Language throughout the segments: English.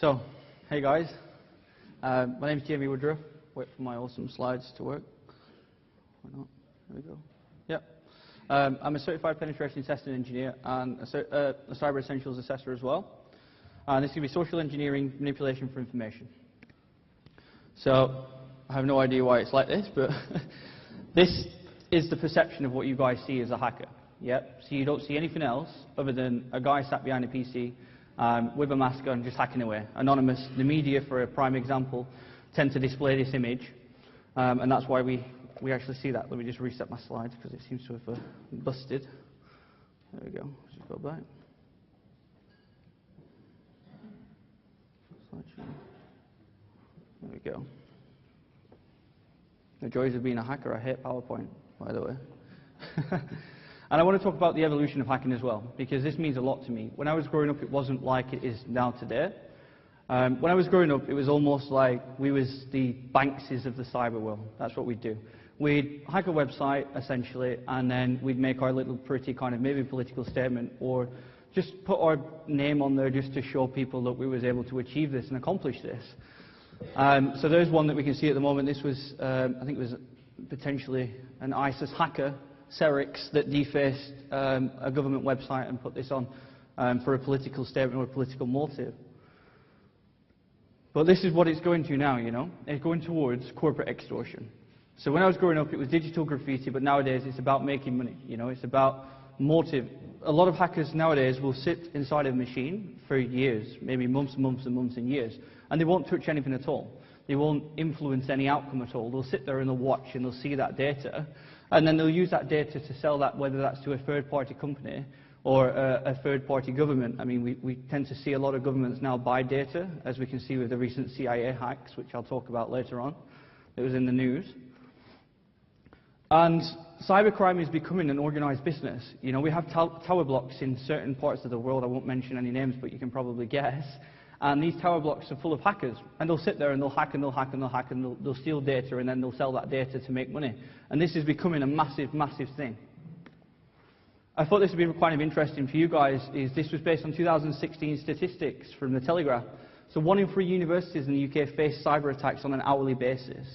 So, hey guys, my name is Jamie Woodruff. Wait for my awesome slides to work. Why not? There we go. Yep. I'm a certified penetration testing engineer and a cyber essentials assessor as well. And this is going to be social engineering manipulation for information. So, I have no idea why it's like this, but this is the perception of what you guys see as a hacker. Yep. So you don't see anything else other than a guy sat behind a PC with a mask on, just hacking away. Anonymous. The media, for a prime example, tend to display this image, and that's why we actually see that. Let me just reset my slides because it seems to have busted. There we go. Just go back. There we go. The joys of being a hacker. I hate PowerPoint, by the way. And I want to talk about the evolution of hacking as well, because this means a lot to me. When I was growing up, it wasn't like it is now today. When I was growing up, it was almost like we was the Bankses of the cyber world. That's what we'd do. We'd hack a website, essentially, and then we'd make our little pretty kind of maybe political statement, or just put our name on there just to show people that we was able to achieve this and accomplish this. So there's one that we can see at the moment. This was, I think it was potentially an ISIS hacker, Cerix, that defaced a government website and put this on for a political statement or a political motive. But this is what it's going to now, you know. It's going towards corporate extortion. So when I was growing up, it was digital graffiti, but nowadays it's about making money, you know. It's about motive. A lot of hackers nowadays will sit inside a machine for years, maybe months and months and months and years, and they won't touch anything at all. They won't influence any outcome at all. They'll sit there and they'll watch and they'll see that data, and then they'll use that data to sell that, whether that's to a third-party company or a third-party government. I mean, we tend to see a lot of governments now buy data, as we can see with the recent CIA hacks, which I'll talk about later on. It was in the news. And cybercrime is becoming an organized business. You know, we have tower blocks in certain parts of the world. I won't mention any names, but you can probably guess. And these tower blocks are full of hackers. And they'll sit there and they'll hack and they'll hack and they'll hack and they'll steal data, and then they'll sell that data to make money. And this is becoming a massive, massive thing. I thought this would be quite interesting for you guys. This was based on 2016 statistics from the Telegraph. So 1 in 3 universities in the UK face cyber attacks on an hourly basis.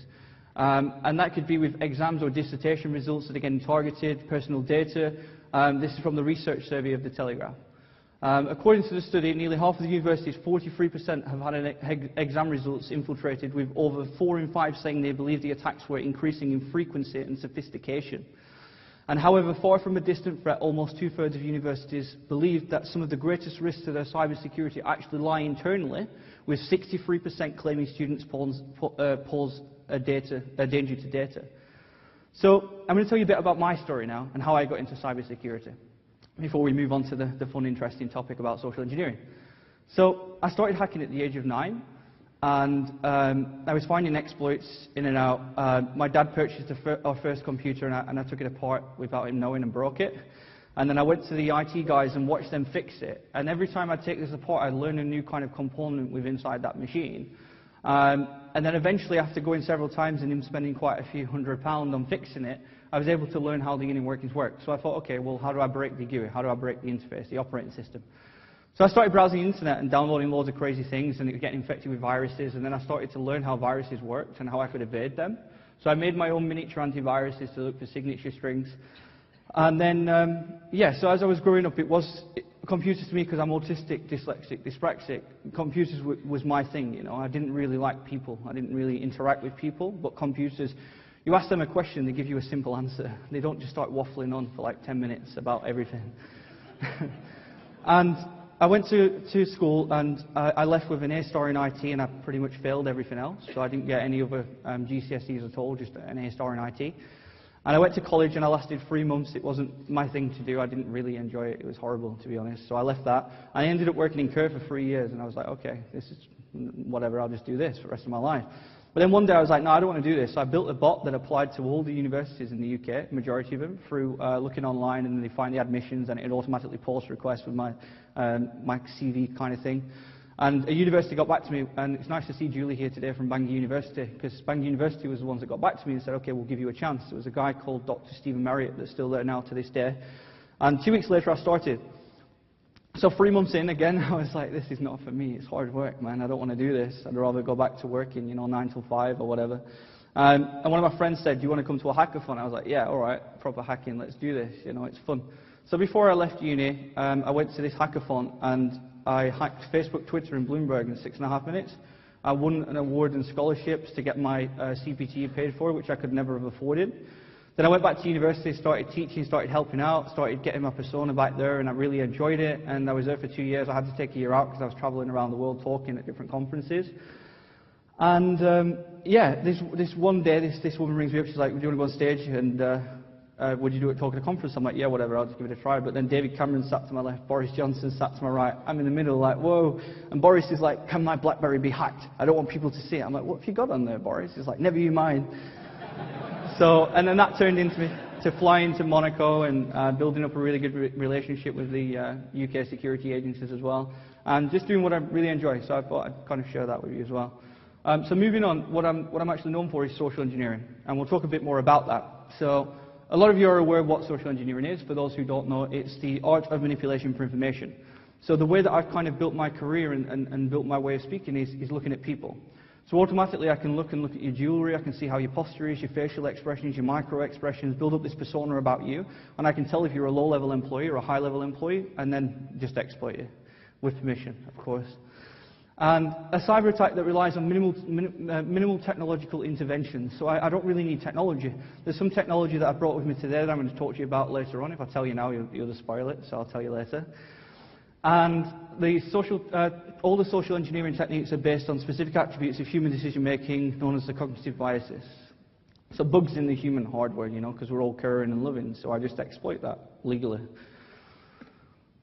And that could be with exams or dissertation results that are getting targeted, personal data. This is from the research survey of the Telegraph. According to the study, nearly half of the universities, 43%, have had an exam results infiltrated, with over 4 in 5 saying they believe the attacks were increasing in frequency and sophistication. And however, far from a distant threat, almost 2/3 of universities believe that some of the greatest risks to their cybersecurity actually lie internally, with 63% claiming students pose a danger to data. So I'm going to tell you a bit about my story now and how I got into cybersecurity, before we move on to the fun, interesting topic about social engineering. So I started hacking at the age of 9, and I was finding exploits in and out. My dad purchased our first computer, and I took it apart without him knowing and broke it. And then I went to the IT guys and watched them fix it. And every time I'd take this apart, I'd learn a new kind of component within inside that machine. And then eventually, after going several times and him spending quite a few £100 on fixing it, I was able to learn how the inner workings work. So I thought, okay, well, how do I break the GUI? How do I break the interface, the operating system? So I started browsing the internet and downloading loads of crazy things, and it was getting infected with viruses. And then I started to learn how viruses worked and how I could evade them. So I made my own miniature antiviruses to look for signature strings. And then, so as I was growing up, computers to me, because I'm autistic, dyslexic, dyspraxic, computers was my thing, you know. I didn't really like people. I didn't really interact with people, but computers, you ask them a question, they give you a simple answer. They don't just start waffling on for like 10 minutes about everything. And I went to school, and I left with an A star in IT, and I pretty much failed everything else. So I didn't get any other GCSEs at all, just an A star in IT. And I went to college, and I lasted 3 months. It wasn't my thing to do. I didn't really enjoy it. It was horrible, to be honest. So I left that. I ended up working in Kerr for 3 years, and I was like, okay, this is whatever, I'll just do this for the rest of my life. But then one day I was like, no, I don't want to do this. So I built a bot that applied to all the universities in the UK, majority of them, through looking online, and then they find the admissions, and it automatically post requests with my CV kind of thing. And a university got back to me, and it's nice to see Julie here today from Bangor University, because Bangor University was the ones that got back to me and said, okay, we'll give you a chance. There was a guy called Dr. Stephen Marriott that's still there now to this day. And 2 weeks later I started. So 3 months in, again, I was like, this is not for me. It's hard work, man. I don't want to do this. I'd rather go back to working, 9 till 5 or whatever. And one of my friends said, do you want to come to a hackathon? I was like, yeah, all right, proper hacking, let's do this. It's fun. So before I left uni, I went to this hackathon, and I hacked Facebook, Twitter, and Bloomberg in 6.5 minutes. I won an award and scholarships to get my CPT paid for, which I could never have afforded. Then I went back to university, started teaching, started helping out, started getting my persona back there, and I really enjoyed it. And I was there for 2 years. I had to take a year out because I was traveling around the world talking at different conferences. And yeah, this one day, this woman rings me up. She's like, "Do you want to go on stage? And would you do it talking at a conference?" I'm like, "Yeah, whatever. I'll just give it a try." But then David Cameron sat to my left, Boris Johnson sat to my right. I'm in the middle, like, whoa. And Boris is like, "Can my BlackBerry be hacked? I don't want people to see it." I'm like, "What have you got on there, Boris?" He's like, "Never you mind." So, and then that turned into me to flying to Monaco and building up a really good relationship with the UK security agencies as well, and just doing what I really enjoy. So I thought I'd kind of share that with you as well. So moving on, what I'm actually known for is social engineering, and we'll talk a bit more about that. So a lot of you are aware of what social engineering is. For those who don't know, it's the art of manipulation for information. So the way that I've kind of built my career and built my way of speaking is looking at people. So automatically I can look at your jewelry, I can see how your posture is, your facial expressions, your micro expressions, build up this persona about you, and I can tell if you're a low-level employee or a high-level employee, and then just exploit you, with permission, of course. And a cyber attack that relies on minimal technological intervention. So I don't really need technology. There's some technology that I brought with me today that I'm going to talk to you about later on. If I tell you now, you'll just spoil it, so I'll tell you later. And all the social engineering techniques are based on specific attributes of human decision-making known as the cognitive biases. So bugs in the human hardware, because we're all caring and loving, so I just exploit that legally.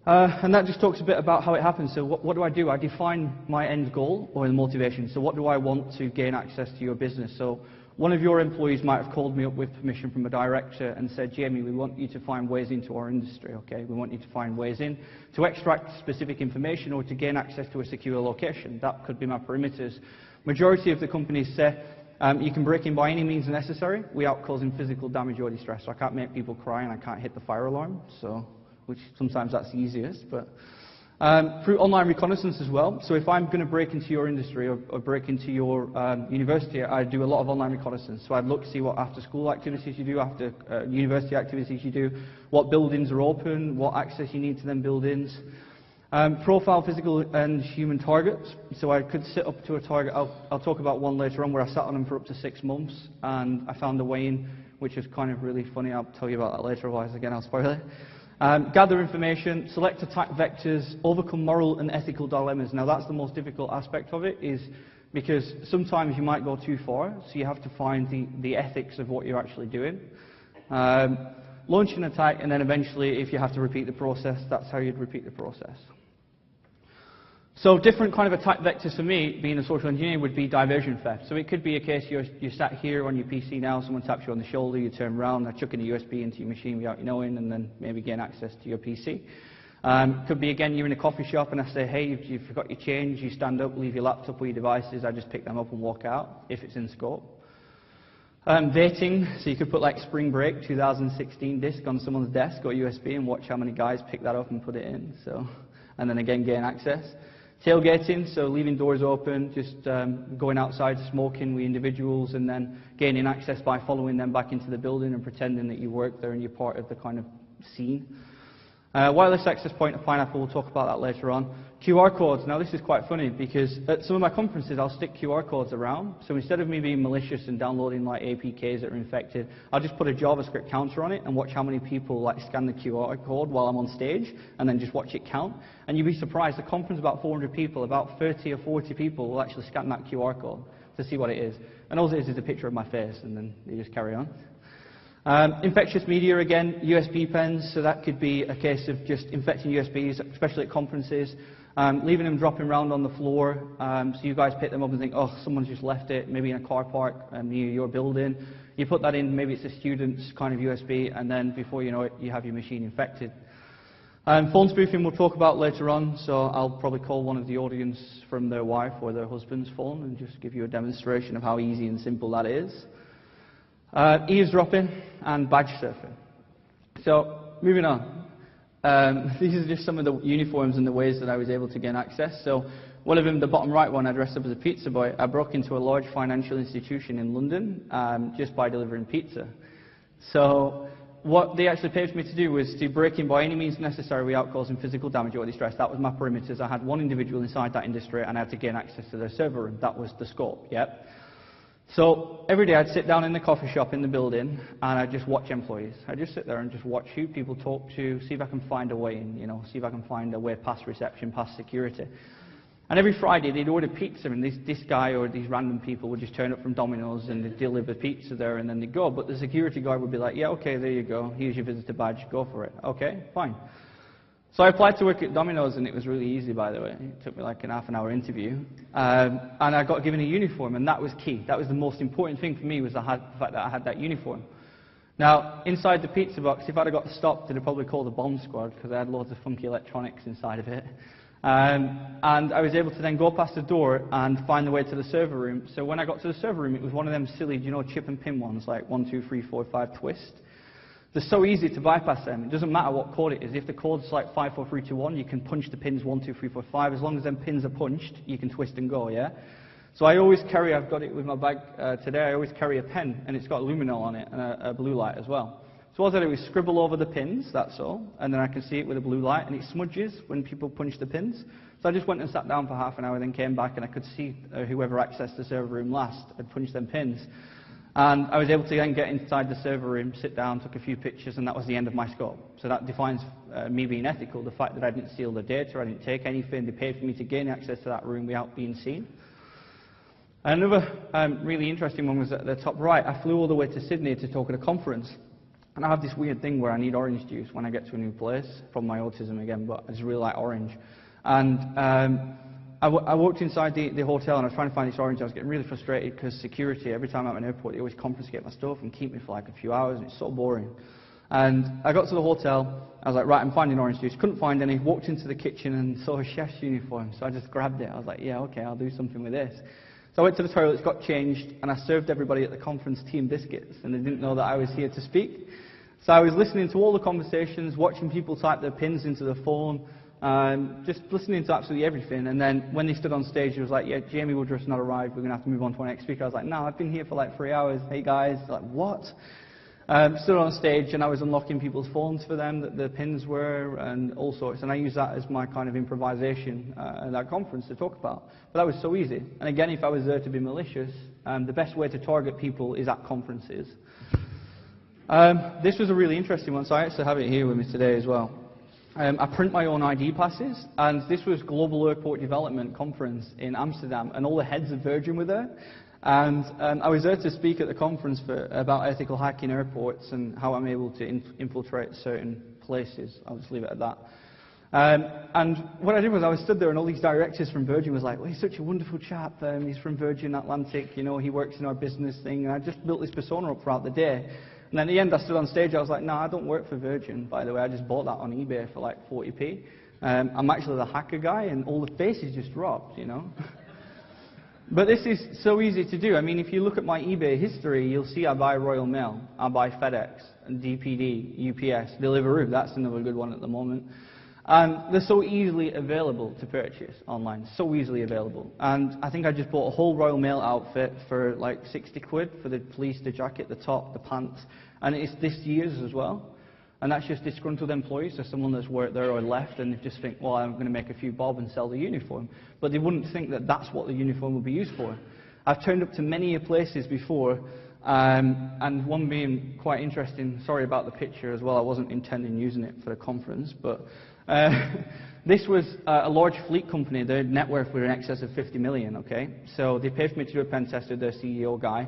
And that just talks a bit about how it happens. So what do? I define my end goal or the motivation. So what do I want to gain access to your business? So one of your employees might have called me up with permission from a director and said, "Jamie, we want you to find ways into our industry, okay? We want you to find ways in to extract specific information or to gain access to a secure location." That could be my perimeters. Majority of the companies say, you can break in by any means necessary without causing physical damage or distress. So I can't make people cry and I can't hit the fire alarm, which sometimes that's the easiest. But through online reconnaissance as well. So if I'm going to break into your industry or break into your university, I do a lot of online reconnaissance. So I'd look to see what after-school activities you do, after university activities you do, what buildings are open, what access you need to them buildings. Profile physical and human targets. So I could sit up to a target. I'll talk about one later on where I sat on them for up to 6 months, and I found a way in, which is kind of really funny. I'll tell you about that later, otherwise again I'll spoil it. Gather information, select attack vectors, overcome moral and ethical dilemmas. Now that's the most difficult aspect of it, is because sometimes you might go too far, so you have to find the ethics of what you're actually doing. Launch an attack, and then eventually, if you have to repeat the process, that's how you'd repeat the process. So different kind of attack vectors for me, being a social engineer, would be diversion theft. So it could be a case you're sat here on your PC now, someone taps you on the shoulder, you turn around, they're chucking a USB into your machine without you knowing, and then maybe gain access to your PC. Could be, again, you're in a coffee shop and I say, "Hey, you forgot your change," you stand up, leave your laptop or your devices, I just pick them up and walk out, if it's in scope. Dating, so you could put like Spring Break 2016 disc on someone's desk or USB and watch how many guys pick that up and put it in, and then again gain access. Tailgating, so leaving doors open, just going outside smoking with individuals and then gaining access by following them back into the building and pretending that you work there and you're part of the kind of scene. Wireless access point of Pineapple, we'll talk about that later on. QR codes, now this is quite funny because at some of my conferences I'll stick QR codes around. So instead of me being malicious and downloading like APKs that are infected, I'll just put a JavaScript counter on it and watch how many people like scan the QR code while I'm on stage and then just watch it count. And you'd be surprised, the conference about 400 people, about 30 or 40 people will actually scan that QR code to see what it is. And all it is a picture of my face and then they just carry on. Infectious media, again, USB pens, so that could be a case of just infecting USBs, especially at conferences, leaving them dropping around on the floor, so you guys pick them up and think, "Oh, someone's just left it," maybe in a car park near your building. You put that in, maybe it's a student's kind of USB, and then before you know it, you have your machine infected. Phone spoofing we'll talk about later on, so I'll probably call one of the audience from their wife or their husband's phone and just give you a demonstration of how easy and simple that is. Eavesdropping and badge surfing. So, moving on. These are just some of the uniforms and the ways that I was able to gain access. So one of them, the bottom right one, I dressed up as a pizza boy. I broke into a large financial institution in London just by delivering pizza. So what they actually paid for me to do was to break in by any means necessary without causing physical damage or distress. That was my perimeters. I had one individual inside that industry and I had to gain access to their server room. That was the scope, yep. So every day I'd sit down in the coffee shop in the building and I'd just watch employees. I'd just sit there and just watch who people talk to, see if I can find a way in, see if I can find a way past reception, past security. And every Friday they'd order pizza and this guy or these random people would just turn up from Domino's and they'd deliver pizza there and then they'd go. But the security guard would be like, yeah, okay, there you go. Here's your visitor badge. Go for it. Okay, fine. So I applied to work at Domino's and it was really easy, by the way. It took me like a half-an-hour interview. And I got given a uniform and that was key. That was the most important thing for me was the fact that I had that uniform. Now, inside the pizza box, if I'd have got stopped, they'd have probably called the bomb squad because I had loads of funky electronics inside of it. And I was able to then go past the door and find the way to the server room. So when I got to the server room, it was one of them silly, chip and pin ones, like 1, 2, 3, 4, 5 twist. They're so easy to bypass them. It doesn't matter what code it is. If the code's like 5, 4, 3, 2, 1, you can punch the pins 1, 2, 3, 4, 5. As long as them pins are punched, you can twist and go, yeah? So I always carry, I've got it with my bag today, I always carry a pen, and it's got luminol on it and a blue light as well. So all I do is scribble over the pins, that's all, and then I can see it with a blue light, and it smudges when people punch the pins. So I just went and sat down for half an hour, then came back, and I could see whoever accessed the server room last had punched them pins. And I was able to then get inside the server room, sit down, took a few pictures, and that was the end of my scope. So that defines me being ethical, the fact that I didn't steal the data, I didn't take anything, they paid for me to gain access to that room without being seen. Another really interesting one was at the top right. I flew all the way to Sydney to talk at a conference. And I have this weird thing where I need orange juice when I get to a new place, from my autism again, but I just really like orange. And I walked inside the hotel and I was trying to find this orange. I was getting really frustrated because security, every time I'm at an airport, they always confiscate my stuff and keep me for like a few hours, and it's so boring. And I got to the hotel, I was like, right, I'm finding orange juice. Couldn't find any, walked into the kitchen and saw a chef's uniform, so I just grabbed it. I was like, yeah, okay, I'll do something with this. So I went to the toilets, got changed, and I served everybody at the conference tea and biscuits, and they didn't know that I was here to speak. So I was listening to all the conversations, watching people type their pins into the phone, just listening to absolutely everything. And then when they stood on stage, it was like, yeah, Jamie Woodruff's not arrived, we're going to have to move on to our next speaker. I was like, no, I've been here for like 3 hours. Hey guys, like, what? Stood on stage and I was unlocking people's phones for them, that the pins were, and all sorts. And I used that as my kind of improvisation at that conference to talk about. But that was so easy. And again, if I was there to be malicious, the best way to target people is at conferences. This was a really interesting one, so I actually have it here with me today as well. I print my own ID passes, and this was Global Airport Development Conference in Amsterdam, and all the heads of Virgin were there. And I was there to speak at the conference about ethical hacking airports and how I'm able to infiltrate certain places. I'll just leave it at that. And what I did was I was stood there and all these directors from Virgin was like, well, he's such a wonderful chap, he's from Virgin Atlantic, he works in our business thing, and I just built this persona up throughout the day. And then at the end I stood on stage, I was like, no, I don't work for Virgin, by the way, I just bought that on eBay for like 40p. I'm actually the hacker guy, and all the faces just dropped, But this is so easy to do. I mean, if you look at my eBay history, you'll see I buy Royal Mail, I buy FedEx, and DPD, UPS, Deliveroo, that's another good one at the moment. And they're so easily available to purchase online, so easily available. And I think I just bought a whole Royal Mail outfit for like 60 quid for the police, the jacket, the top, the pants, and it's this year's as well. And that's just disgruntled employees, so someone that's worked there or left, and they just think, well, I'm going to make a few bob and sell the uniform. But they wouldn't think that that's what the uniform would be used for. I've turned up to many places before, and one being quite interesting, sorry about the picture as well, I wasn't intending using it for the conference, but this was a large fleet company. Their net worth was in excess of 50 million, okay? So they paid for me to do a pen test with their CEO guy,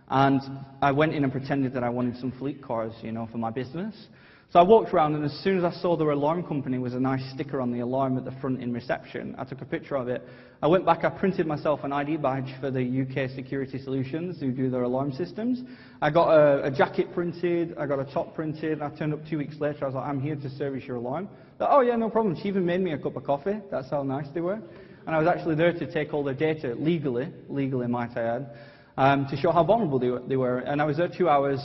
and I went in and pretended that I wanted some fleet cars, for my business. So I walked around, and as soon as I saw their alarm company was a nice sticker on the alarm at the front in reception, I took a picture of it. I went back, I printed myself an ID badge for the UK Security Solutions who do their alarm systems. I got a jacket printed, I got a top printed, and I turned up 2 weeks later, I was like, I'm here to service your alarm. Like, oh yeah, no problem. She even made me a cup of coffee, that's how nice they were. And I was actually there to take all their data, legally might I add. to show how vulnerable they were. And I was there 2 hours.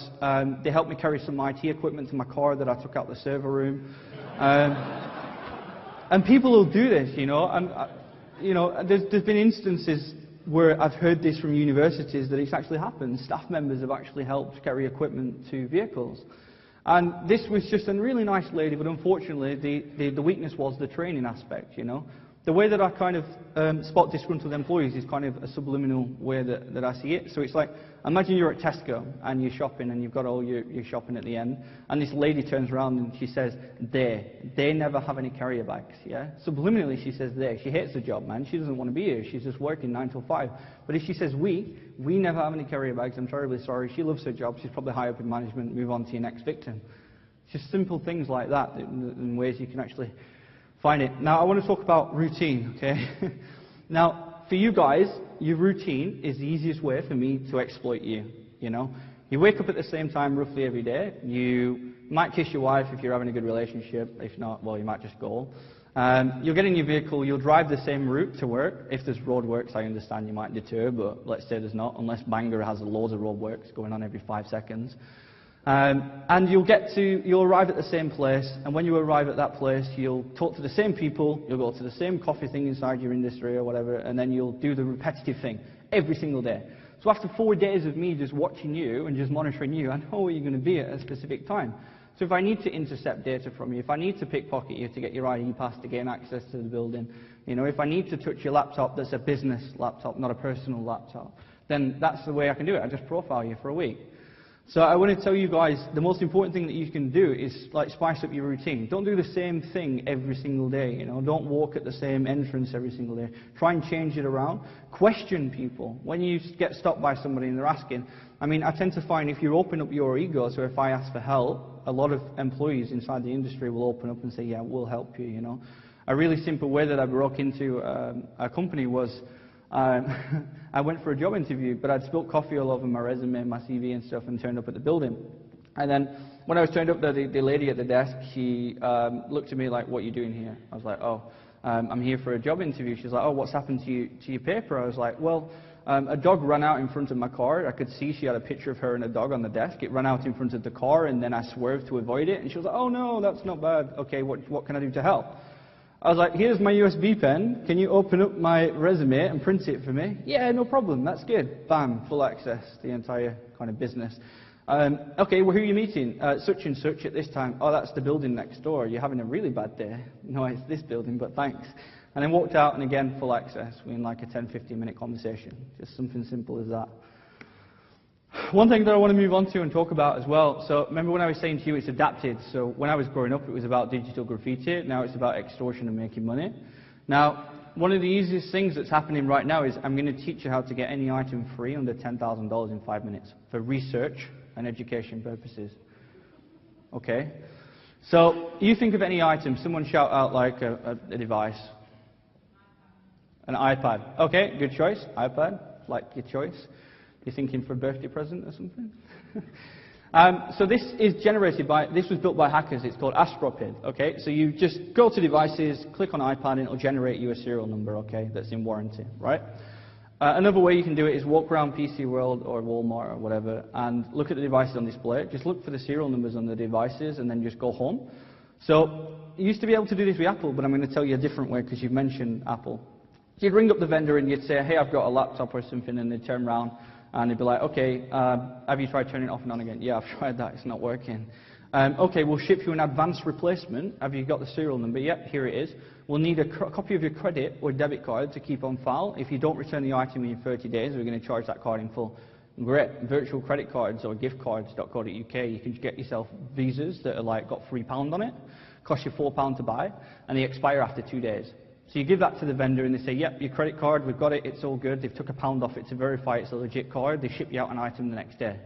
They helped me carry some IT equipment to my car that I took out the server room. And people will do this, you know. And, there's been instances where I've heard this from universities that it's actually happened. Staff members have actually helped carry equipment to vehicles. And this was just a really nice lady, but unfortunately the weakness was the training aspect, you know. The way that I kind of spot disgruntled employees is kind of a subliminal way that I see it. So it's like, imagine you're at Tesco and you're shopping and you've got all your shopping at the end, and this lady turns around and she says, they never have any carrier bags, yeah? Subliminally she says they. She hates the job, man. She doesn't want to be here. She's just working 9 till 5. But if she says we never have any carrier bags, I'm terribly sorry. She loves her job. She's probably high up in management. Move on to your next victim. Just simple things like that in ways you can actually find it. Now, I want to talk about routine, okay? Now, for you guys, your routine is the easiest way for me to exploit you, you know? You wake up at the same time roughly every day. You might kiss your wife if you're having a good relationship. If not, well, you might just go. You'll get in your vehicle. You'll drive the same route to work. If there's roadworks, I understand you might deter, but let's say there's not, unless Bangor has loads of roadworks going on every 5 seconds. And you'll arrive at the same place, and when you arrive at that place, you'll talk to the same people, you'll go to the same coffee thing inside your industry or whatever, and then you'll do the repetitive thing every single day. So after 4 days of me just watching you and just monitoring you, I know where you're going to be at a specific time. So if I need to intercept data from you, if I need to pickpocket you to get your ID pass to gain access to the building, you know, if I need to touch your laptop that's a business laptop, not a personal laptop, then that's the way I can do it. I just profile you for a week. So I want to tell you guys, the most important thing that you can do is like spice up your routine. Don't do the same thing every single day, you know. Don't walk at the same entrance every single day. Try and change it around. Question people. When you get stopped by somebody and they're asking, I mean, I tend to find if you open up your ego, so if I ask for help, a lot of employees inside the industry will open up and say, yeah, we'll help you, you know. A really simple way that I broke into a company was, I went for a job interview, but I'd spilt coffee all over my resume, my CV and stuff, and turned up at the building. And then when I was turned up there, the lady at the desk, she looked at me like, what are you doing here? I was like, oh, I'm here for a job interview. She's like, oh, what's happened to your paper? I was like, well, a dog ran out in front of my car. I could see she had a picture of her and a dog on the desk. It ran out in front of the car, and then I swerved to avoid it. And she was like, oh, no, that's not bad. Okay, what can I do to help? I was like, here's my USB pen. Can you open up my resume and print it for me? Yeah, no problem. That's good. Bam, full access to the entire kind of business. Okay, well, who are you meeting? Such and such at this time. Oh, that's the building next door. You're having a really bad day. No, it's this building, but thanks. And then walked out, and again, full access. We're in like a 10, 15-minute conversation. Just something simple as that. One thing that I want to move on to and talk about as well, so remember when I was saying to you it's adapted, so when I was growing up it was about digital graffiti, now it's about extortion and making money. Now, one of the easiest things that's happening right now is I'm going to teach you how to get any item free under $10,000 in 5 minutes for research and education purposes. Okay? So, you think of any item, someone shout out like a device. An iPad. Okay, good choice, iPad, like your choice. You're thinking for a birthday present or something? So this was built by hackers. It's called Astropid, okay? So you just go to devices, click on iPad, and it'll generate you a serial number, okay, that's in warranty, right? Another way you can do it is walk around PC World or Walmart or whatever and look at the devices on display. Just look for the serial numbers on the devices and then just go home. So you used to be able to do this with Apple, but I'm going to tell you a different way because you've mentioned Apple. So you'd ring up the vendor and you'd say, hey, I've got a laptop or something, and they'd turn around and they'd be like, okay, have you tried turning it off and on again? Yeah, I've tried that, it's not working. Okay, we'll ship you an advanced replacement. Have you got the serial number? Yep, here it is. We'll need a copy of your credit or debit card to keep on file. If you don't return the item in 30 days, we're going to charge that card in full. Great. Virtual credit cards or gift cards.co.uk. You can get yourself visas that are like got £3 on it. Cost you £4 to buy, and they expire after 2 days. So you give that to the vendor and they say, yep, your credit card, we've got it, it's all good. They've took £1 off it to verify it's a legit card. They ship you out an item the next day.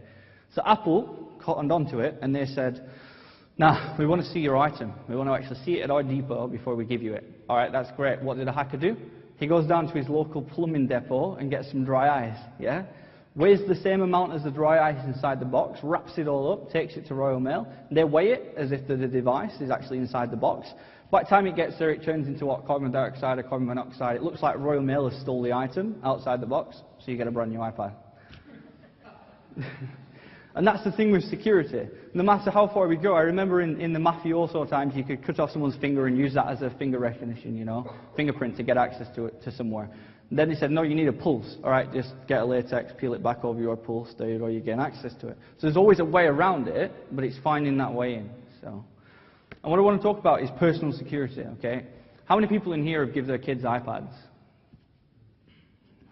So Apple cottoned onto it and they said, nah, we want to see your item. We want to actually see it at our depot before we give you it. All right, that's great. What did the hacker do? He goes down to his local plumbing depot and gets some dry ice, yeah? Weighs the same amount as the dry ice inside the box, wraps it all up, takes it to Royal Mail. They weigh it as if the device is actually inside the box. By the time it gets there, it turns into what? Carbon dioxide or carbon monoxide. It looks like Royal Mail has stole the item outside the box, so you get a brand new iPad. And that's the thing with security. No matter how far we go, I remember in the mafioso times, you could cut off someone's finger and use that as a finger recognition, you know, fingerprint to get access to somewhere. And then they said, no, you need a pulse. All right, just get a latex, peel it back over your pulse, there you go, you gain access to it. So there's always a way around it, but it's finding that way in. So, and what I want to talk about is personal security, okay? How many people in here have given their kids iPads?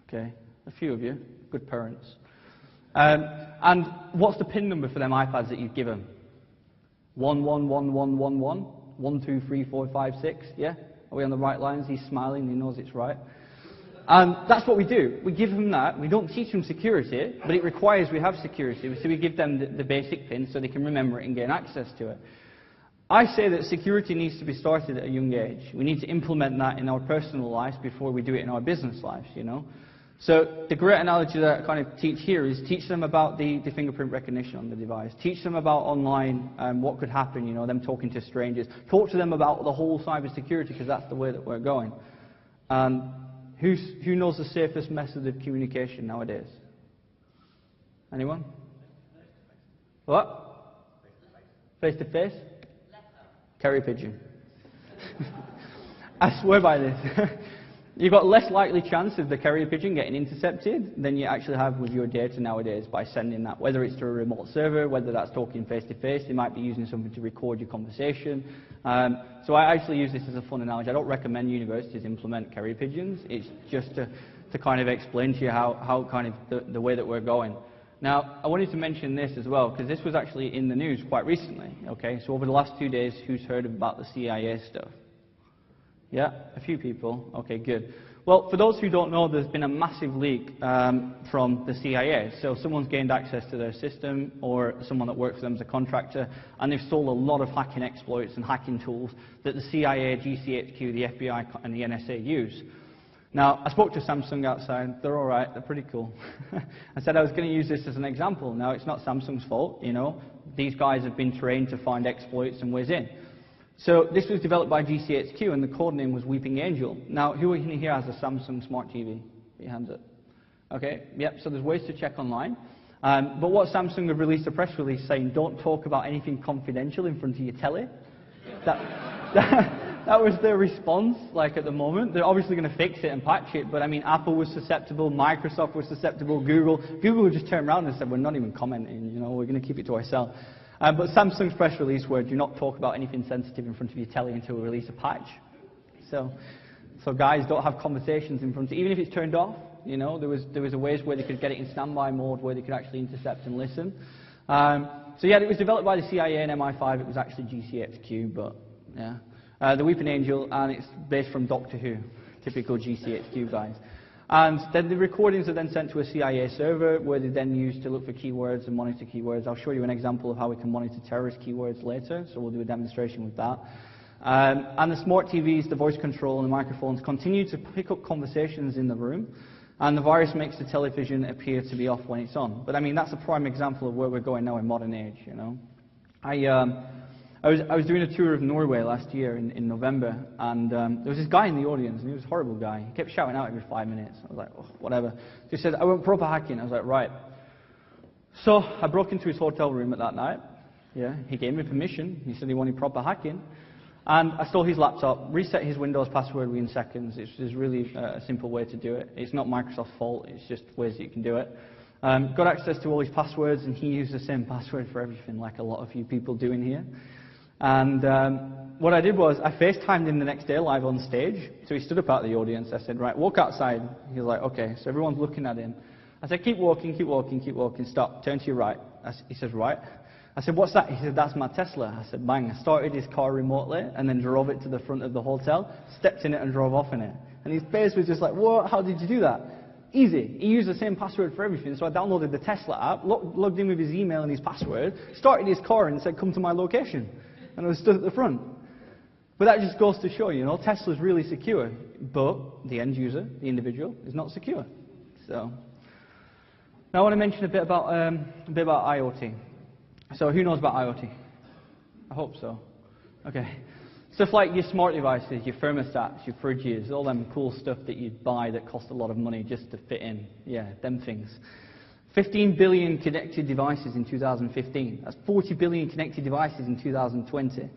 Okay, a few of you, good parents. And what's the PIN number for them iPads that you've given? 111111? 1, 2, 3, 4, 5, 6? Yeah? Are we on the right lines? He's smiling, he knows it's right. And that's what we do. We give them that. We don't teach them security, but it requires we have security. So we give them the basic PIN so they can remember it and gain access to it. I say that security needs to be started at a young age. We need to implement that in our personal lives before we do it in our business lives, you know. So the great analogy that I kind of teach here is teach them about the fingerprint recognition on the device. Teach them about online, what could happen, you know, them talking to strangers. Talk to them about the whole cyber security, because that's the way that we're going. Who knows the safest method of communication nowadays? Anyone? What? Face-to-face? Carrier pigeon. I swear by this. You've got less likely chance of the carrier pigeon getting intercepted than you actually have with your data nowadays by sending that, whether it's to a remote server, whether that's talking face-to-face. They might be using something to record your conversation. So I actually use this as a fun analogy. I don't recommend universities implement carrier pigeons. It's just to kind of explain to you how kind of the way that we're going. Now, I wanted to mention this as well, because this was actually in the news quite recently. Okay, so over the last 2 days, who's heard about the CIA stuff? Yeah, a few people. Okay, good. Well, for those who don't know, there's been a massive leak from the CIA. So someone's gained access to their system, or someone that works for them as a contractor, and they've sold a lot of hacking exploits and hacking tools that the CIA, GCHQ, the FBI, and the NSA use. Now, I spoke to Samsung outside. They're all right. They're pretty cool. I said I was going to use this as an example. Now, it's not Samsung's fault, you know. These guys have been trained to find exploits and ways in. So this was developed by GCHQ, and the code name was Weeping Angel. Now, who in here has a Samsung Smart TV? Put your hands up. Okay, yep, so there's ways to check online. But what Samsung have released a press release saying, don't talk about anything confidential in front of your telly. That was their response, like, at the moment. They're obviously going to fix it and patch it, but I mean, Apple was susceptible, Microsoft was susceptible, Google just turned around and said, we're not even commenting, you know, we're going to keep it to ourselves. But Samsung's press release were, do not talk about anything sensitive in front of your telly until we release a patch. So guys, don't have conversations in front of, even if it's turned off, you know, there was a ways where they could get it in standby mode, where they could actually intercept and listen. So yeah, it was developed by the CIA and MI5, it was actually GCHQ, but yeah. The Weeping Angel, and it's based from Doctor Who, typical GCHQ guys. And then the recordings are then sent to a CIA server, where they then use to look for keywords and monitor keywords. I'll show you an example of how we can monitor terrorist keywords later, so we'll do a demonstration with that. And the smart TVs, the voice control, and the microphones continue to pick up conversations in the room, and the virus makes the television appear to be off when it's on. But I mean, that's a prime example of where we're going now in modern age, you know. I was doing a tour of Norway last year in November, and there was this guy in the audience, and he was a horrible guy. He kept shouting out every 5 minutes. I was like, oh, whatever. He said, I want proper hacking. I was like, right. So I broke into his hotel room at that night. Yeah, he gave me permission. He said he wanted proper hacking. And I stole his laptop, reset his Windows password within seconds. It's really a simple way to do it. It's not Microsoft's fault. It's just ways that you can do it. Got access to all his passwords, and he used the same password for everything, like a lot of you people do in here. And what I did was, I FaceTimed him the next day live on stage. So he stood up out of the audience. I said, right, walk outside. He was like, okay. So everyone's looking at him. I said, keep walking, keep walking, keep walking. Stop, turn to your right. He says, right. I said, what's that? He said, that's my Tesla. I said, bang. I started his car remotely and then drove it to the front of the hotel, stepped in it and drove off in it. And his face was just like, what? How did you do that? Easy. He used the same password for everything. So I downloaded the Tesla app, logged in with his email and his password, started his car and said, come to my location. And I was stood at the front. But that just goes to show, you know, Tesla's really secure, but the end user, the individual, is not secure. So now I want to mention a bit about IoT. So who knows about IoT? I hope so. Okay. Stuff like your smart devices, your thermostats, your fridges, all them cool stuff that you'd buy that cost a lot of money just to fit in. Yeah, them things. 15 billion connected devices in 2015. That's 40 billion connected devices in 2020.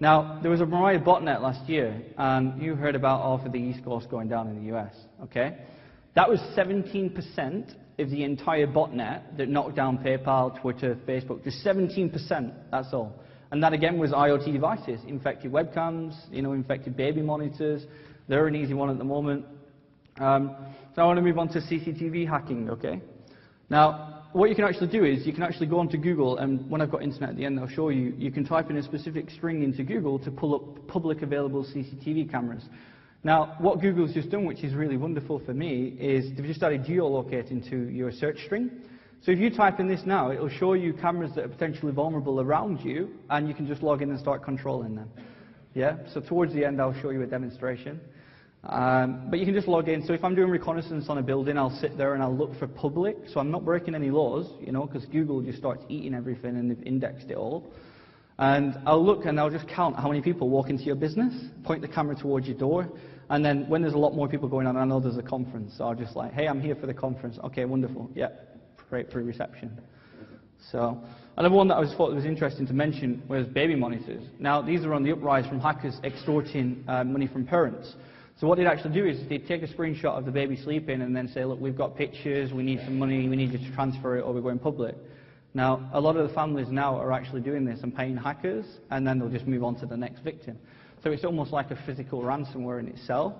Now, there was a Mariah botnet last year, and you heard about half of the East Coast going down in the US, okay? That was 17% of the entire botnet that knocked down PayPal, Twitter, Facebook. Just 17%, that's all. And that again was IoT devices, infected webcams, infected baby monitors. They're an easy one at the moment. So I want to move on to CCTV hacking, okay? Now, what you can actually do is you can actually go onto Google, and when I've got internet at the end, I'll show you. You can type in a specific string into Google to pull up public available CCTV cameras. Now, what Google's just done, which is really wonderful for me, is they've just started geolocating to your search string. So if you type in this now, it'll show you cameras that are potentially vulnerable around you, and you can just log in and start controlling them. Yeah? So towards the end, I'll show you a demonstration. But you can just log in. So if I'm doing reconnaissance on a building, I'll sit there and I'll look for public. So I'm not breaking any laws, because Google just starts eating everything and they've indexed it all. And I'll look and I'll just count how many people walk into your business, point the camera towards your door, and then when there's a lot more people going on, I know there's a conference. So I'll just hey, I'm here for the conference. Okay, wonderful. Yeah, great for reception. So another one that I thought was interesting to mention was baby monitors. Now, these are on the uprise from hackers extorting money from parents. So what they'd actually do is they'd take a screenshot of the baby sleeping and then say, look, we've got pictures, we need some money, we need you to transfer it or we're going public. Now, a lot of the families now are actually doing this and paying hackers, and then they'll just move on to the next victim. So it's almost like a physical ransomware in itself.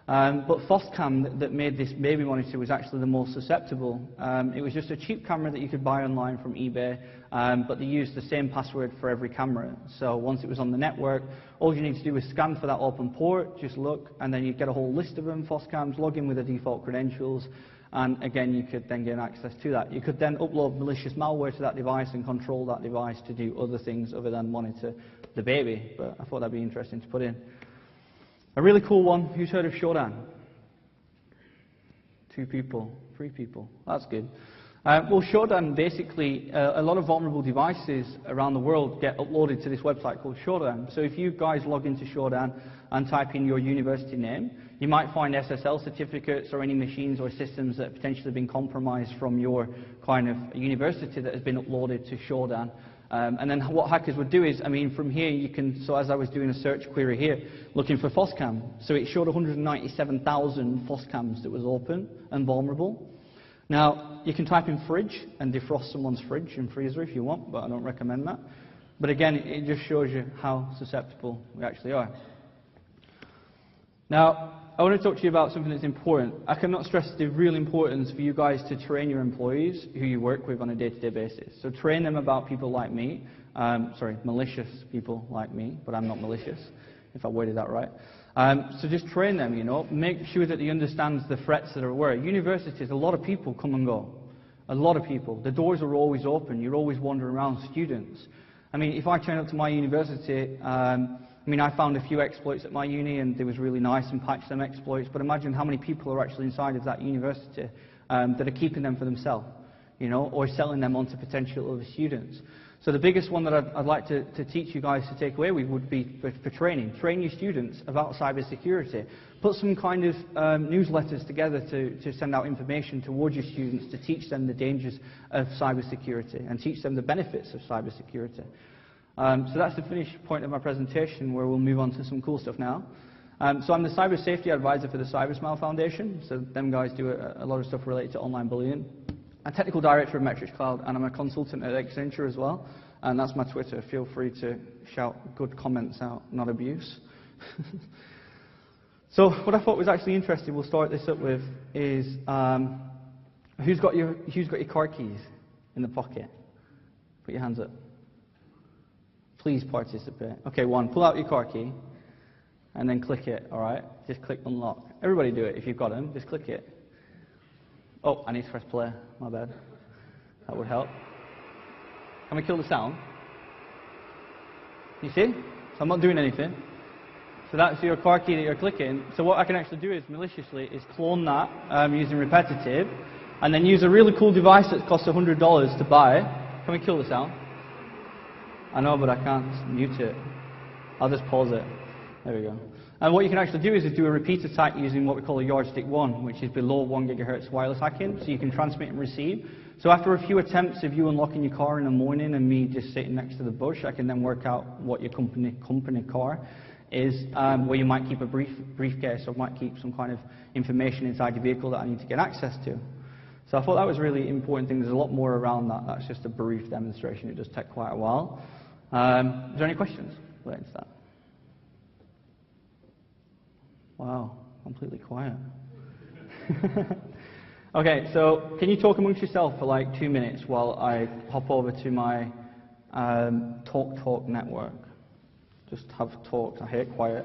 But FOSCAM that made this baby monitor was actually the most susceptible. It was just a cheap camera that you could buy online from eBay, but they used the same password for every camera. So once it was on the network, all you need to do is scan for that open port, just look, and then you get a whole list of them, FOSCAMs, log in with the default credentials, and again, you could then gain access to that. You could then upload malicious malware to that device and control that device to do other things other than monitor the baby, but I thought that'd be interesting to put in. A really cool one, who's heard of Shodan? 2 people, 3 people, that's good. Well, Shodan, basically, a lot of vulnerable devices around the world get uploaded to this website called Shodan. So if you guys log into Shodan and type in your university name, you might find SSL certificates or any machines or systems that have potentially been compromised from your kind of university that has been uploaded to Shodan. And then what hackers would do is, from here you can, so as I was doing a search query here, looking for FOSCAM, so it showed 197,000 FOSCAMs that was open and vulnerable. Now, you can type in fridge and defrost someone's fridge and freezer if you want, but I don't recommend that. But again, it just shows you how susceptible we actually are. Now, I want to talk to you about something that's important. I cannot stress the real importance for you guys to train your employees who you work with on a day-to-day basis. So train them about people like me, malicious people like me, but I'm not malicious, if I worded that right. So just train them, make sure that they understand the threats that are aware. Universities, a lot of people come and go. A lot of people. The doors are always open. You're always wandering around, students. If I turn up to my university, I found a few exploits at my uni and it was really nice and patched them exploits, but imagine how many people are actually inside of that university that are keeping them for themselves, or selling them on to potential other students. So the biggest one that I'd like to teach you guys to take away with would be for training. Train your students about cybersecurity. Put some kind of newsletters together to send out information towards your students to teach them the dangers of cybersecurity and teach them the benefits of cybersecurity. So that's the finished point of my presentation, where we'll move on to some cool stuff now. So I'm the Cyber Safety Advisor for the CyberSmile Foundation. So them guys do a lot of stuff related to online bullying. I'm Technical Director of Metrics Cloud, and I'm a consultant at Accenture as well. And that's my Twitter. Feel free to shout good comments out, not abuse. So what I thought was actually interesting, we'll start this up with, is who's got your car keys in the pocket? Put your hands up. Please participate. Okay, 1, pull out your car key, and then click it, all right? Just click unlock. Everybody do it if you've got them, just click it. Oh, I need to press play, my bad. That would help. Can we kill the sound? You see? So I'm not doing anything. So that's your car key that you're clicking. So what I can actually do is, maliciously, is clone that using repetitive, and then use a really cool device that costs $100 to buy. Can we kill the sound? I know, but I can't mute it. I'll just pause it. There we go. And what you can actually do is do a repeat attack using what we call a yardstick 1, which is below 1 gigahertz wireless hacking, so you can transmit and receive. So after a few attempts of you unlocking your car in the morning and me just sitting next to the bush, I can then work out what your company car is, where you might keep a briefcase or might keep some kind of information inside your vehicle that I need to get access to. So I thought that was a really important thing. There's a lot more around that. That's just a brief demonstration. It does take quite a while. Is there any questions related to that? Wow, completely quiet. Okay, so can you talk amongst yourself for like 2 minutes while I hop over to my talk network? Just have talks. I hate quiet.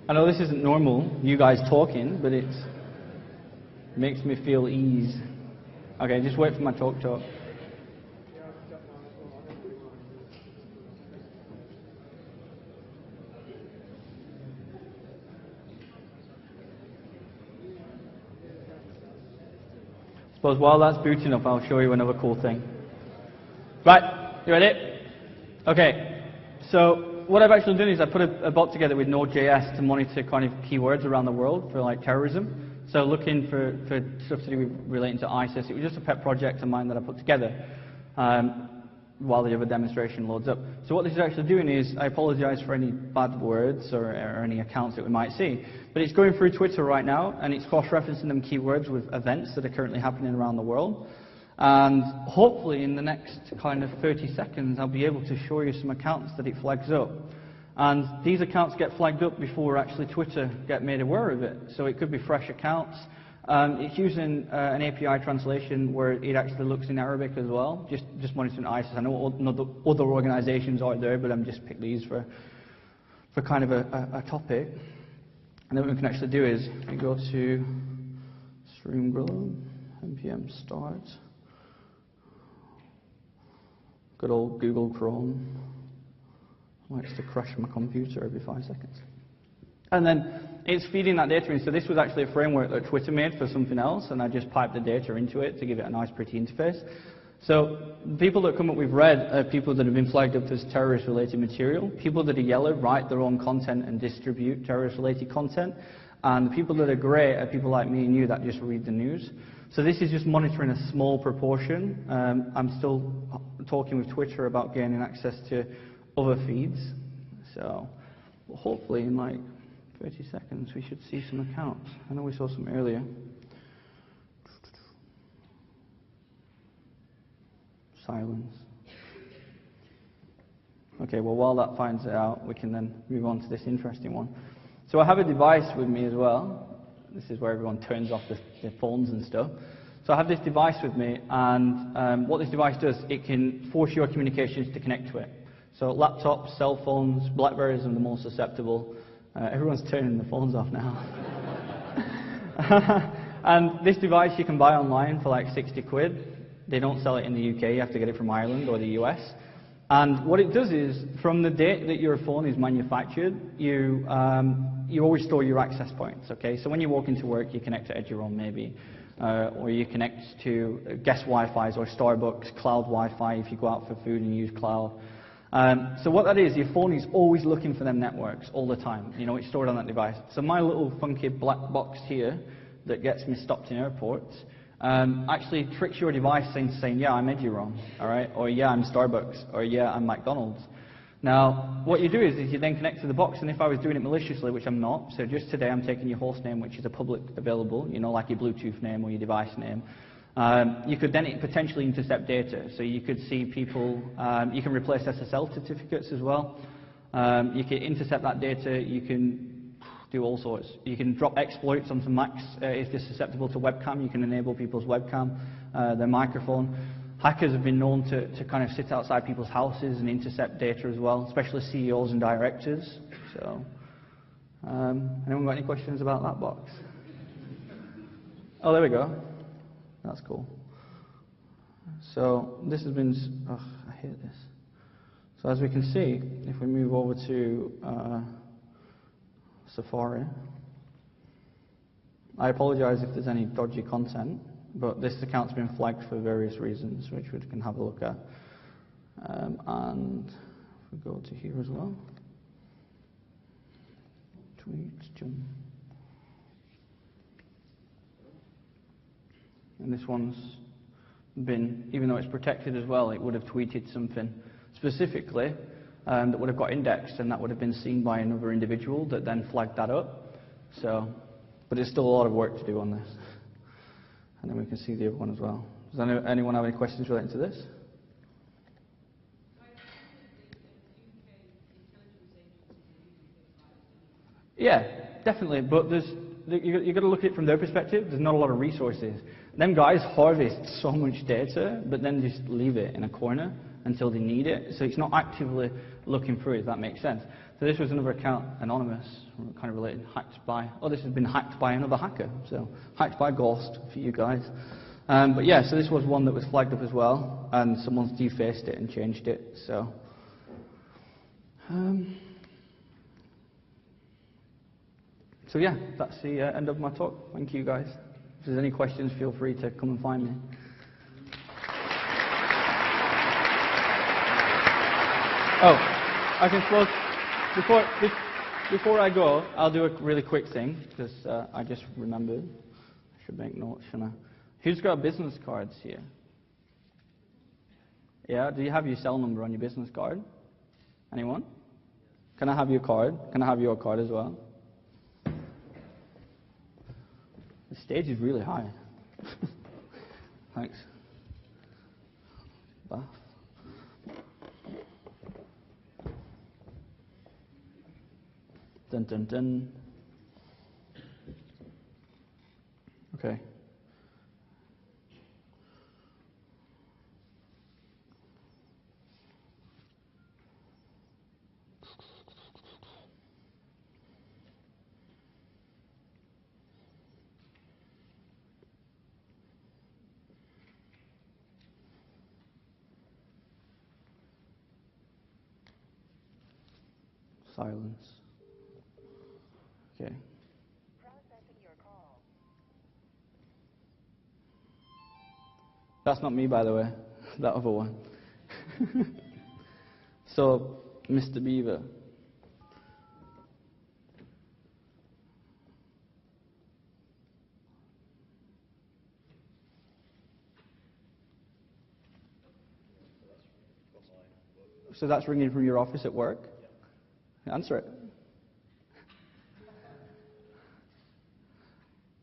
I know this isn't normal, you guys talking, but it makes me feel ease. Okay, just wait for my talk. Suppose while that's booting up, I'll show you another cool thing. Right, you ready? Okay, so what I've actually done is I put a bot together with Node.js to monitor kind of keywords around the world for like terrorism. So looking for stuff to do with relating to ISIS. It was just a pet project of mine that I put together while the other demonstration loads up. So what this is actually doing is, I apologize for any bad words or any accounts that we might see, but it's going through Twitter right now and it's cross-referencing them keywords with events that are currently happening around the world. And hopefully in the next kind of 30 seconds I'll be able to show you some accounts that it flags up. And these accounts get flagged up before actually Twitter get made aware of it. So it could be fresh accounts. It's using an API translation where it actually looks in Arabic as well, just monitoring ISIS. I know other organizations out there, but I'm just picked these for kind of a topic. And then what we can actually do is we go to Streamglobe, npm start, good old Google Chrome. Likes to crash my computer every 5 seconds. And then it's feeding that data in. So this was actually a framework that Twitter made for something else, and I just piped the data into it to give it a nice, pretty interface. So people that come up with red are people that have been flagged up as terrorist-related material. People that are yellow write their own content and distribute terrorist-related content. And the people that are grey are people like me and you that just read the news. So this is just monitoring a small proportion. I'm still talking with Twitter about gaining access to other feeds. So hopefully in like 30 seconds we should see some accounts. I know we saw some earlier. Silence. Okay, well while that finds it out, we can then move on to this interesting one. So I have a device with me as well. This is where everyone turns off their phones and stuff. So I have this device with me, and what this device does, it can force your communications to connect to it. So laptops, cell phones, BlackBerries are the most susceptible. Everyone's turning the phones off now. And this device you can buy online for like 60 quid. They don't sell it in the UK, you have to get it from Ireland or the US. And what it does is, from the date that your phone is manufactured, you always store your access points, okay? So when you walk into work, you connect to Eduroam maybe, or you connect to guest Wi-Fi's or Starbucks, cloud Wi-Fi if you go out for food and use cloud. So what that is, your phone is always looking for them networks all the time. You know, it's stored on that device. So my little funky black box here that gets me stopped in airports actually tricks your device into saying, yeah, I'm Eduroam, all right? Or yeah, I'm Starbucks, or yeah, I'm McDonald's. Now, what you do is you then connect to the box, and if I was doing it maliciously, which I'm not, so just today I'm taking your host name, which is a public available, you know, like your Bluetooth name or your device name. You could then potentially intercept data. So you could see people, you can replace SSL certificates as well. You can intercept that data, you can do all sorts. You can drop exploits onto Macs if they're susceptible to webcam. You can enable people's webcam, their microphone. Hackers have been known to kind of sit outside people's houses and intercept data as well, especially CEOs and directors. So, anyone got any questions about that box? Oh, there we go. That's cool. So this has been, I hate this. So as we can see, if we move over to Safari, I apologize if there's any dodgy content. but this account's been flagged for various reasons, which we can have a look at. And if we go to here as well, tweets, jump. And this one's been, even though it's protected as well, it would have tweeted something specifically that would have got indexed, and that would have been seen by another individual that then flagged that up. So, but there's still a lot of work to do on this. And then we can see the other one as well. Does anyone have any questions relating to this? Yeah, definitely. But you've got to look at it from their perspective. There's not a lot of resources. Them guys harvest so much data, but then just leave it in a corner until they need it. So it's not actively looking through it, if that makes sense. So this was another account, anonymous, kind of related, hacked by, oh, this has been hacked by another hacker. So hacked by Ghost for you guys. But yeah, so this was one that was flagged up as well, and someone's defaced it and changed it. So. So yeah, that's the end of my talk. Thank you guys. If there's any questions, feel free to come and find me. Oh, I can close. Before I go, I'll do a really quick thing, because I just remembered. I should make notes, shouldn't I? Who's got business cards here? Yeah, do you have your cell number on your business card? Anyone? Can I have your card? Can I have your card as well? The stage is really high. Thanks. Bath. Dun dun dun. Okay. Silence. Okay. Processing your call. That's not me, by the way. That other one. So, Mr. Beaver. So that's ringing from your office at work? Answer it.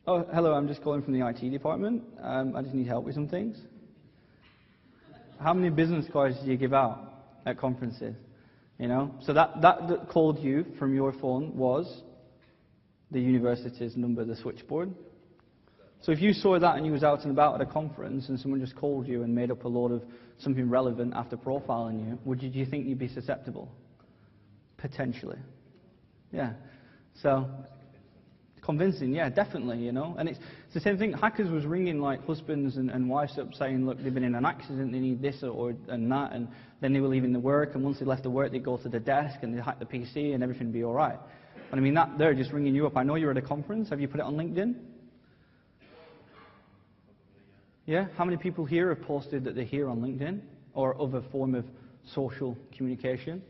Oh, hello, I'm just calling from the IT department. I just need help with some things. How many business cards do you give out at conferences? You know, so that called you from your phone was the university's number, the switchboard. So if you saw that and you was out and about at a conference and someone just called you and made up a load of something relevant after profiling you, do you think you'd be susceptible? Potentially. Yeah. So, convincing, yeah, definitely, you know. And it's the same thing. Hackers was ringing like husbands and wives up saying, look, they've been in an accident, they need this and that, and then they were leaving the work, and once they left the work, they'd go to the desk and they'd hack the PC and everything would be all right. But I mean, they're just ringing you up. I know you're at a conference. Have you put it on LinkedIn? Yeah? How many people here have posted that they're here on LinkedIn or other form of social communication?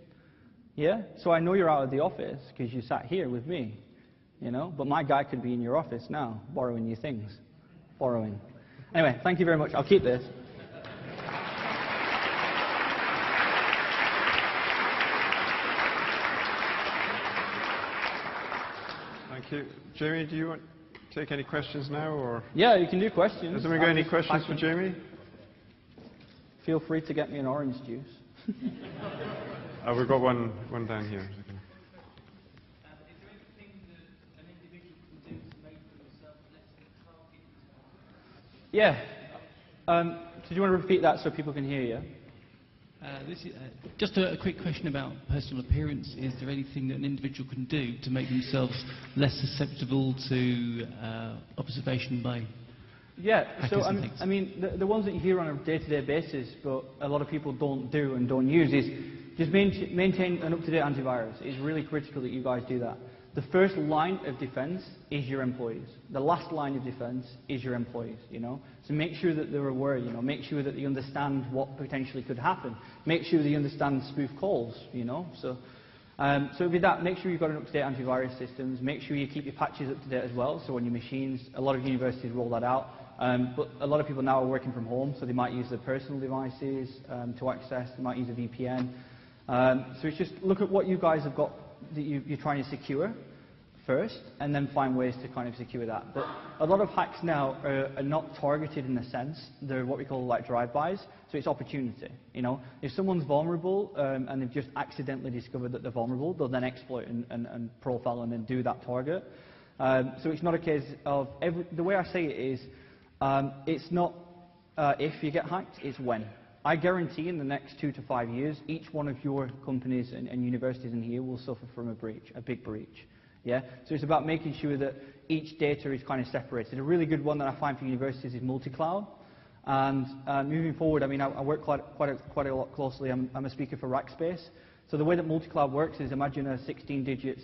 Yeah? So I know you're out of the office because you sat here with me, you know? But my guy could be in your office now, borrowing your things. Borrowing. Anyway, thank you very much. I'll keep this. Thank you. Jamie, do you want to take any questions now? Or? Yeah, you can do questions. Has anyone got any questions for Jamie? Feel free to get me an orange juice. We've got one down here. Yeah. Do you want to repeat that so people can hear you? This is, just a quick question about personal appearance. Is there anything that an individual can do to make themselves less susceptible to observation by Yeah, so hackers? I mean the ones that you hear on a day-to-day basis, but a lot of people don't do and don't use, is just maintain an up-to-date antivirus. It's really critical that you guys do that. The first line of defense is your employees. The last line of defense is your employees, you know. So make sure that they're aware, you know. Make sure that they understand what potentially could happen. Make sure they understand spoof calls, you know. So with that, make sure you've got an up-to-date antivirus systems. Make sure you keep your patches up to date as well. So on your machines, a lot of universities roll that out. But a lot of people now are working from home, so they might use their personal devices to access. They might use a VPN. So it's just look at what you guys have got that you're trying to secure first, and then find ways to kind of secure that. But a lot of hacks now are not targeted in a sense. They're what we call like drive-bys, so it's opportunity. You know, if someone's vulnerable and they've just accidentally discovered that they're vulnerable, they'll then exploit and profile and then do that target. So it's not a case of, the way I say it is, it's not if you get hacked, it's when. I guarantee in the next 2 to 5 years, each one of your companies and universities in here will suffer from a breach, a big breach. Yeah? So it's about making sure that each data is kind of separated. A really good one that I find for universities is multi-cloud. And moving forward, I mean, I work quite a lot closely. I'm a speaker for Rackspace. So the way that multi-cloud works is, imagine a 16-digit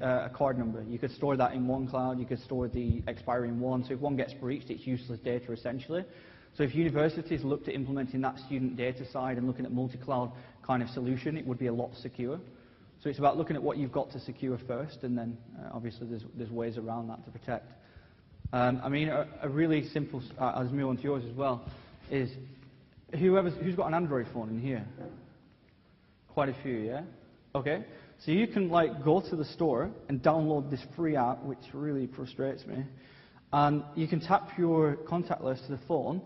a card number. You could store that in one cloud. You could store the expiry in one. So if one gets breached, it's useless data essentially. So if universities looked at implementing that student data side and looking at multi-cloud kind of solution, it would be a lot secure. So it's about looking at what you've got to secure first, and then obviously there's ways around that to protect. I mean, a really simple, I'll move on to yours as well, is who's got an Android phone in here? Quite a few, yeah? Okay. So you can like go to the store and download this free app, which really frustrates me. And you can tap your contact list to the phone,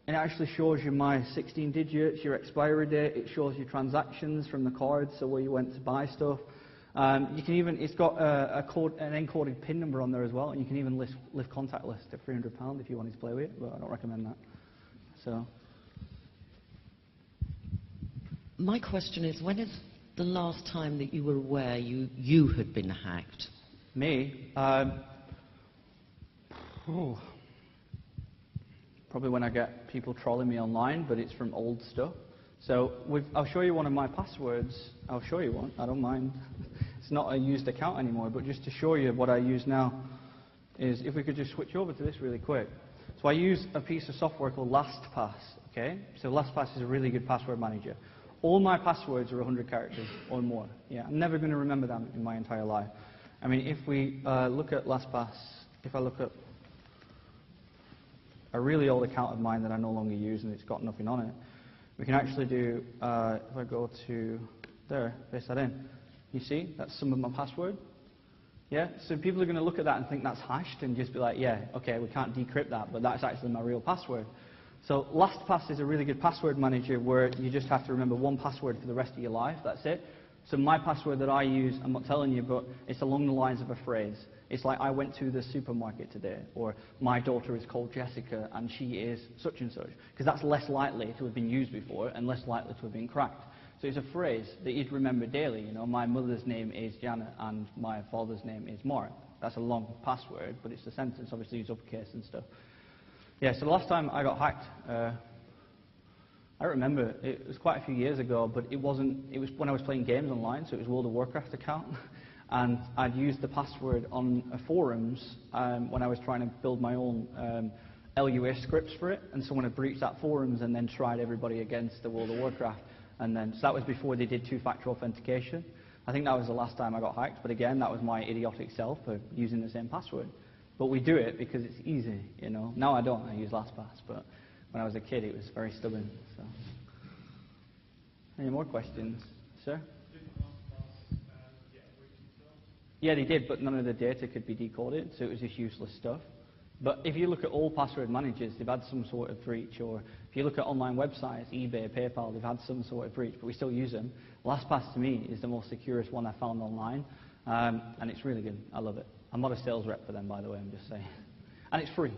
and it actually shows you my 16 digits, your expiry date. It shows you transactions from the card, so where you went to buy stuff. You can even, it's got an encoded PIN number on there as well, and you can even lift contact list at £300 if you wanted to play with it, but I don't recommend that. So. My question is, when is the last time that you were aware you had been hacked? Me? Probably when I get people trolling me online, but it's from old stuff. So I'll show you one of my passwords. I'll show you one. I don't mind. It's not a used account anymore, but just to show you what I use now is, if we could just switch over to this really quick. So I use a piece of software called LastPass. Okay? So LastPass is a really good password manager. All my passwords are 100 characters or more. Yeah, I'm never going to remember them in my entire life. I mean, if we look at LastPass, if I look at a really old account of mine that I no longer use and it's got nothing on it, we can actually do, if I go to there, paste that in, you see, that's some of my password. Yeah, so people are going to look at that and think that's hashed and just be like, yeah, okay, we can't decrypt that, but that's actually my real password. So LastPass is a really good password manager where you just have to remember one password for the rest of your life, that's it. So my password that I use, I'm not telling you, but it's along the lines of a phrase. It's like, I went to the supermarket today, or my daughter is called Jessica and she is such and such, because that's less likely to have been used before and less likely to have been cracked. So it's a phrase that you'd remember daily. You know, my mother's name is Janet and my father's name is Mark. That's a long password, but it's a sentence, obviously use uppercase and stuff. Yeah, so the last time I got hacked, I remember, it was quite a few years ago, but it was when I was playing games online, so it was World of Warcraft account, and I'd used the password on forums when I was trying to build my own LUA scripts for it, and someone had breached that forums and then tried everybody against the World of Warcraft, and then, so that was before they did two-factor authentication. I think that was the last time I got hacked, but again, that was my idiotic self for using the same password. But we do it because it's easy, you know. Now I don't, I use LastPass, but when I was a kid it was very stubborn. So. Any more questions? Sir? Yeah, they did, but none of the data could be decoded, so it was just useless stuff. But if you look at all password managers, they've had some sort of breach, or if you look at online websites, eBay, PayPal, they've had some sort of breach, but we still use them. LastPass to me is the most securest one I found online, and it's really good. I love it. I'm not a sales rep for them, by the way, I'm just saying. And it's free.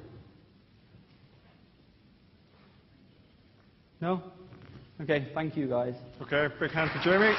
No? Okay, thank you, guys. Okay, big hand for Jamie.